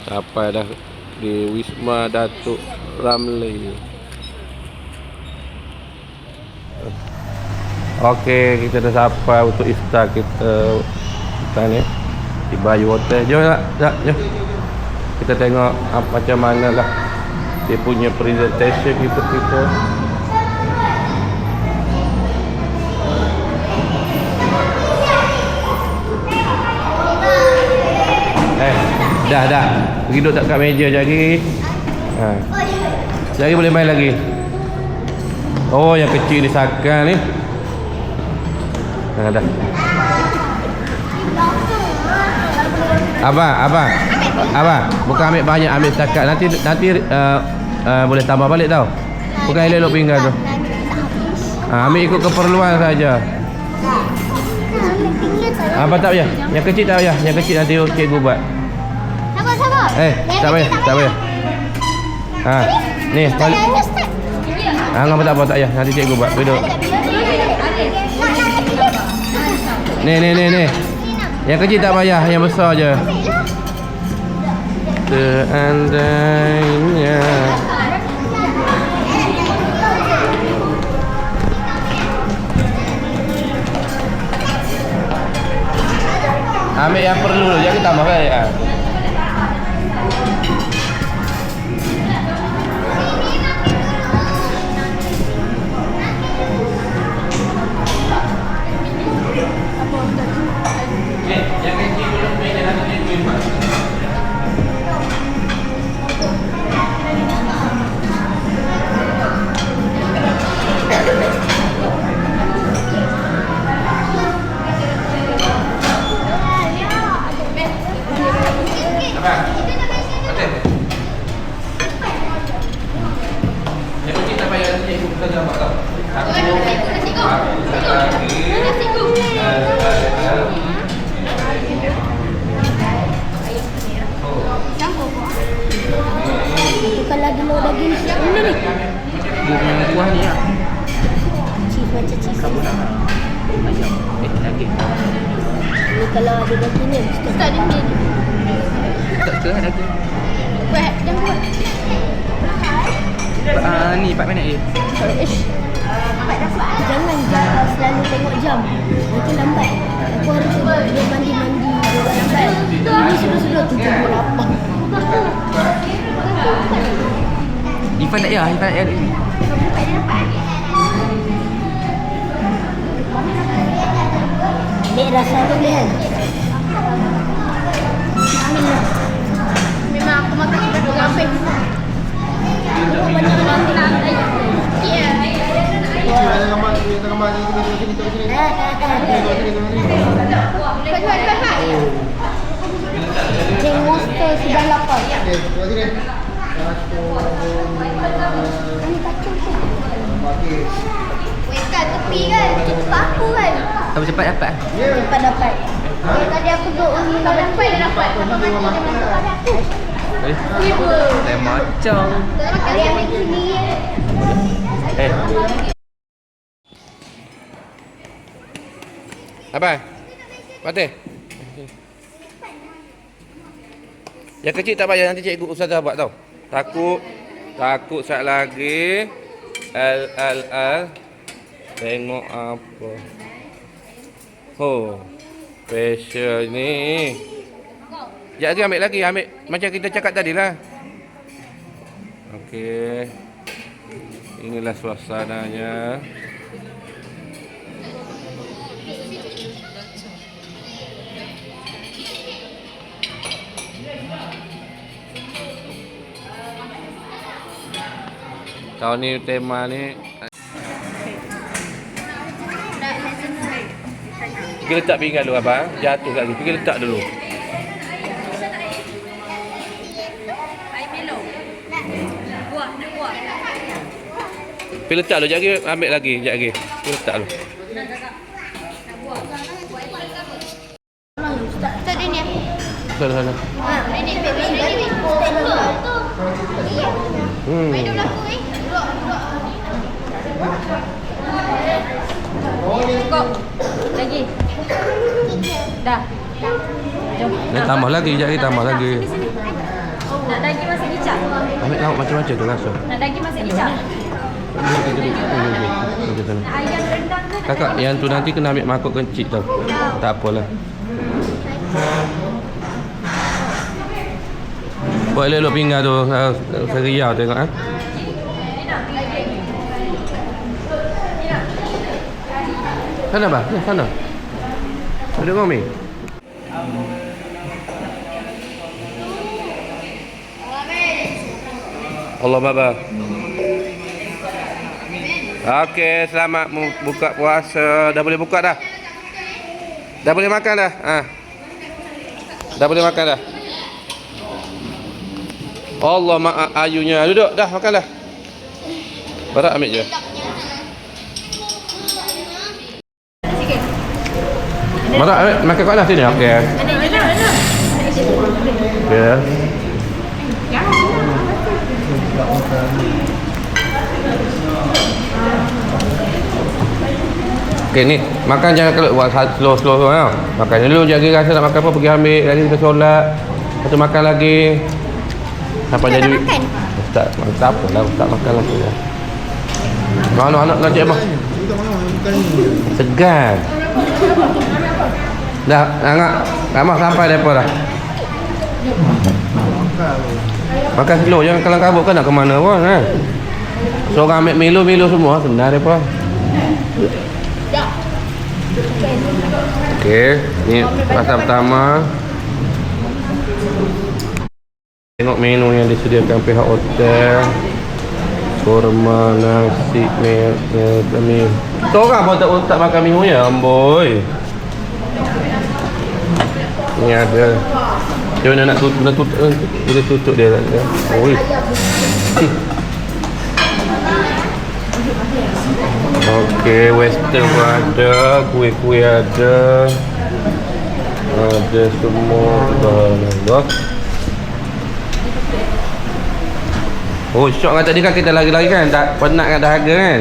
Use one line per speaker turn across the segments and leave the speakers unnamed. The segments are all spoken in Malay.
Sampai dah di Wisma Datuk Ramli. Okey, kita dah sampai untuk iftar kita ni di Bayu Hotel. Jom tak, jom. Kita tengok macam mana lah dia punya presentation kita. Dah. Pergi duduk tak kat meja lagi. Lagi boleh main lagi. Oh, yang kecil ni Sakal ni. Dah. Abang. Bukan ambil banyak, ambil setakat. Nanti boleh tambah balik tau. Bukan elok pinggan tu. Ambil ikut keperluan saja. Abang tak payah. Yang kecil tak payah. Yang kecil nanti cikgu buat. Tak payah. Ni balik. Ngapa tak payah. Nanti cikgu buat. Duduk. Ni. Yang kecil tak payah, yang besar je. Seandainya ambil yang perlu dulu, jangan tambah kan. Yang kecil belum main dan nanti dia main. Yang kecil tak payah nanti cikgu buka gambar tau.
Kalau dulu daging mana ni?
Dia punya kuah ni lah.
Cheese macam cheese.
Macam daging.
Ni kalau ada daging ni Ustaz ada ni.
Tak suka lah daging.
Buat dan buat.
Ni 4 minit je.
Jangan selalu tengok jam. Nanti lambat. Aku harus tengok dia mandi-mandi dia lambat. Ini sudah-sudah 7:08.
Ifan tak payah ni.
Ambil rasa tu kan. Memang aku makan berdua gampang. Banyak lantai. Ya. Ceng monster sudah lapar.
Terima kasih.
Ini kacau tu. Weh kan tepi kan. Cepat aku kan.
Tapi cepat dapat.
Cepat dapat. Tadi aku duduk ni. Kalau dapat dia dapat. Apa mati dia masuk pada aku. Ibu.
Saya macam.
Hari ambil sini.
Abang. Patih. Yang kecil tak payah, nanti cikgu Ustazah buat tau. Takut sat lagi. L. Tengok apa. Special ni. Sekejap lagi ambil macam kita cakap tadi lah. Okey. Inilah suasananya. Tahun ni tema ni pergi letak pinggan dulu abang. Jatuh kat sini. Pergi letak dulu. Pergi letak dulu. Sekejap lagi ambil lagi. Sekejap lagi. Pergi letak dulu.
Ustaz dia ni.
Sana.
Ini baby. Main dulu aku ni. Cukup. Lagi. Dah.
Jom.
Ni tambah lagi, sekejap lagi tambah lagi.
Nak daging masak kicap?
Ambil lauk macam-macam tu langsung.
Nak daging masak kicap? Ayam rendang ke?
Kakak, yang tu nanti kena ambil mangkuk kecil tau. Tak apalah. Buat elok-elok pinggan tu, seriau tengok ah. Sana bah, sana. Ada kami. Allah baba. Okey, selamat buka puasa. Dah boleh buka dah. Dah boleh makan dah. Ha. Dah boleh makan dah. Allah mak ayunya. Duduk dah makan dah. Barak ambil je. Barak ambil makan kat dah sini. Okey. Okey. Okey ni, makan jangan kalau buat slow tau. Makan dulu, jaga rasa nak makan apa pergi ambil, lagi kita solat. Lepas tu makan lagi. Sampai
Ustaz
jadi
tak makan?
Ustaz, tak apalah, Ustaz makan lagi lah. Mana anak nak cik apa? Segan. Dah, angak. Ramah sampai depa dah. Makan slow, jangan kalang kabut kan nak ke mana pun kan. Seorang ambil Milo semua, senang depa. Okey, ni pasal pertama. Tengok menu yang disediakan pihak hotel. Kurma, nasi, mi. Seorang pun tak makan menu ya, amboi. Ni ada. Dia mana nak tutup bila tutup dia tak. Oi. Okey, western pun ada, kuih-kuih ada. Ada semua. Subhanallah. Oh, syok kan tadi kan kita lari-lari kan? Tak penat kan dahaga kan?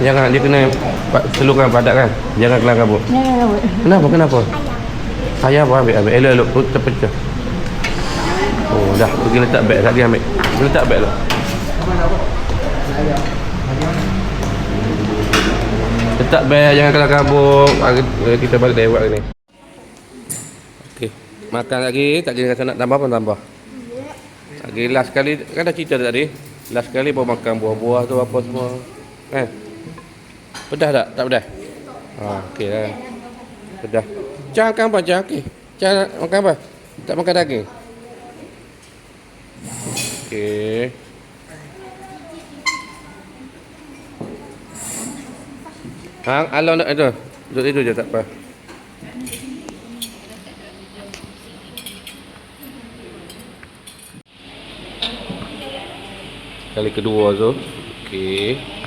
Jangan dia kena seluruhkan padat kan? Jangan kelang kabut. Kenapa? Ayam apa ambil? Elok terpecah. Oh dah, pergi letak beg lagi ambil. Letak beg lah. Letak beg, jangan kelang kabut. Kita balik lewat ni. Okey, makan lagi. Tak kira rasa nak tambah pun tambah. Lagi last kali kan dah cerita tadi. Last kali baru makan buah-buah tu apa semua. Pedas tak? Tak pedas? Okey lah. Pedas. Cah makan apa? Cah okey. Cah makan apa? Tak makan daging. Okey. Hang alon nak itu. Duduk tidur je tak apa. Kali kedua tu. Okey.